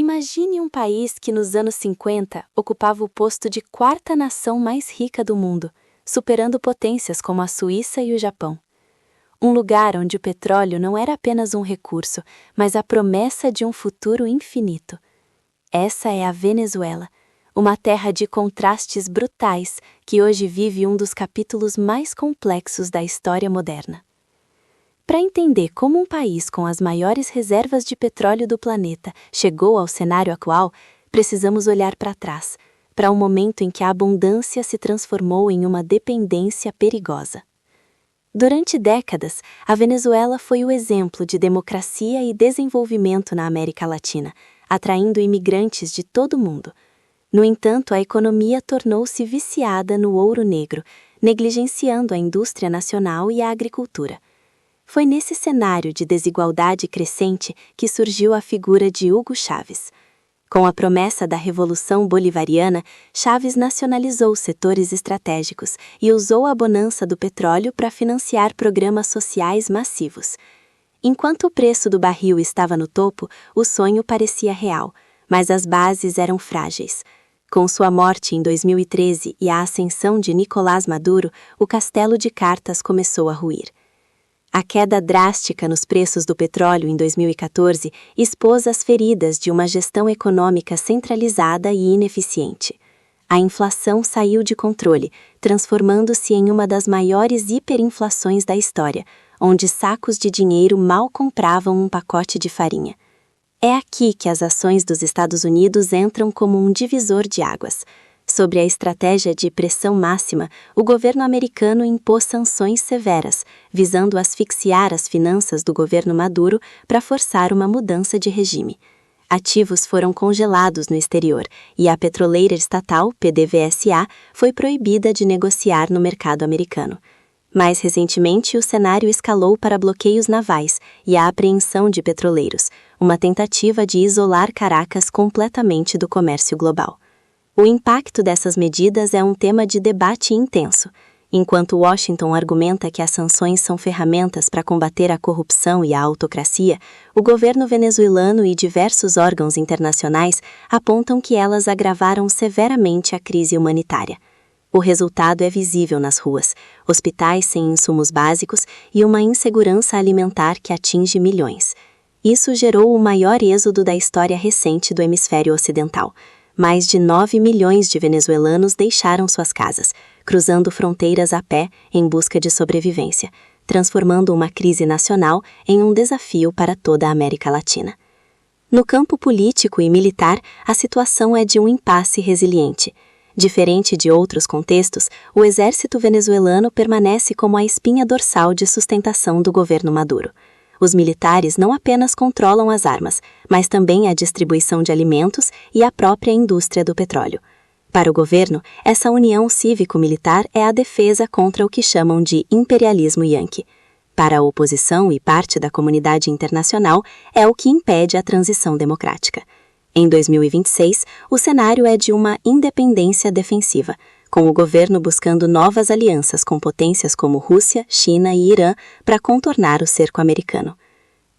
Imagine um país que nos anos 50 ocupava o posto de quarta nação mais rica do mundo, superando potências como a Suíça e o Japão. Um lugar onde o petróleo não era apenas um recurso, mas a promessa de um futuro infinito. Essa é a Venezuela, uma terra de contrastes brutais que hoje vive um dos capítulos mais complexos da história moderna. Para entender como um país com as maiores reservas de petróleo do planeta chegou ao cenário atual, precisamos olhar para trás, para um momento em que a abundância se transformou em uma dependência perigosa. Durante décadas, a Venezuela foi o exemplo de democracia e desenvolvimento na América Latina, atraindo imigrantes de todo o mundo. No entanto, a economia tornou-se viciada no ouro negro, negligenciando a indústria nacional e a agricultura. Foi nesse cenário de desigualdade crescente que surgiu a figura de Hugo Chávez. Com a promessa da Revolução Bolivariana, Chávez nacionalizou setores estratégicos e usou a bonança do petróleo para financiar programas sociais massivos. Enquanto o preço do barril estava no topo, o sonho parecia real, mas as bases eram frágeis. Com sua morte em 2013 e a ascensão de Nicolás Maduro, o castelo de cartas começou a ruir. A queda drástica nos preços do petróleo em 2014 expôs as feridas de uma gestão econômica centralizada e ineficiente. A inflação saiu de controle, transformando-se em uma das maiores hiperinflações da história, onde sacos de dinheiro mal compravam um pacote de farinha. É aqui que as ações dos Estados Unidos entram como um divisor de águas. Sobre a estratégia de pressão máxima, o governo americano impôs sanções severas, visando asfixiar as finanças do governo Maduro para forçar uma mudança de regime. Ativos foram congelados no exterior e a petroleira estatal, PDVSA, foi proibida de negociar no mercado americano. Mais recentemente, o cenário escalou para bloqueios navais e a apreensão de petroleiros, uma tentativa de isolar Caracas completamente do comércio global. O impacto dessas medidas é um tema de debate intenso. Enquanto Washington argumenta que as sanções são ferramentas para combater a corrupção e a autocracia, o governo venezuelano e diversos órgãos internacionais apontam que elas agravaram severamente a crise humanitária. O resultado é visível nas ruas, hospitais sem insumos básicos e uma insegurança alimentar que atinge milhões. Isso gerou o maior êxodo da história recente do hemisfério ocidental. Mais de 9 milhões de venezuelanos deixaram suas casas, cruzando fronteiras a pé em busca de sobrevivência, transformando uma crise nacional em um desafio para toda a América Latina. No campo político e militar, a situação é de um impasse resiliente. Diferente de outros contextos, o exército venezuelano permanece como a espinha dorsal de sustentação do governo Maduro. Os militares não apenas controlam as armas, mas também a distribuição de alimentos e a própria indústria do petróleo. Para o governo, essa união cívico-militar é a defesa contra o que chamam de imperialismo yanqui. Para a oposição e parte da comunidade internacional, é o que impede a transição democrática. Em 2026, o cenário é de uma independência defensiva, com o governo buscando novas alianças com potências como Rússia, China e Irã para contornar o cerco americano.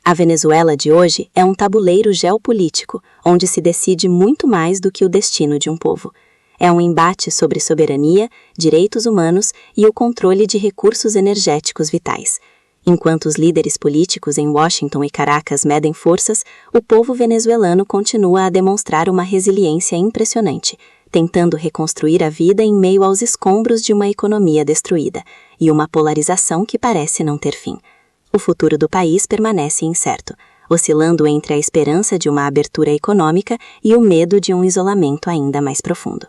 A Venezuela de hoje é um tabuleiro geopolítico, onde se decide muito mais do que o destino de um povo. É um embate sobre soberania, direitos humanos e o controle de recursos energéticos vitais. Enquanto os líderes políticos em Washington e Caracas medem forças, o povo venezuelano continua a demonstrar uma resiliência impressionante, tentando reconstruir a vida em meio aos escombros de uma economia destruída e uma polarização que parece não ter fim. O futuro do país permanece incerto, oscilando entre a esperança de uma abertura econômica e o medo de um isolamento ainda mais profundo.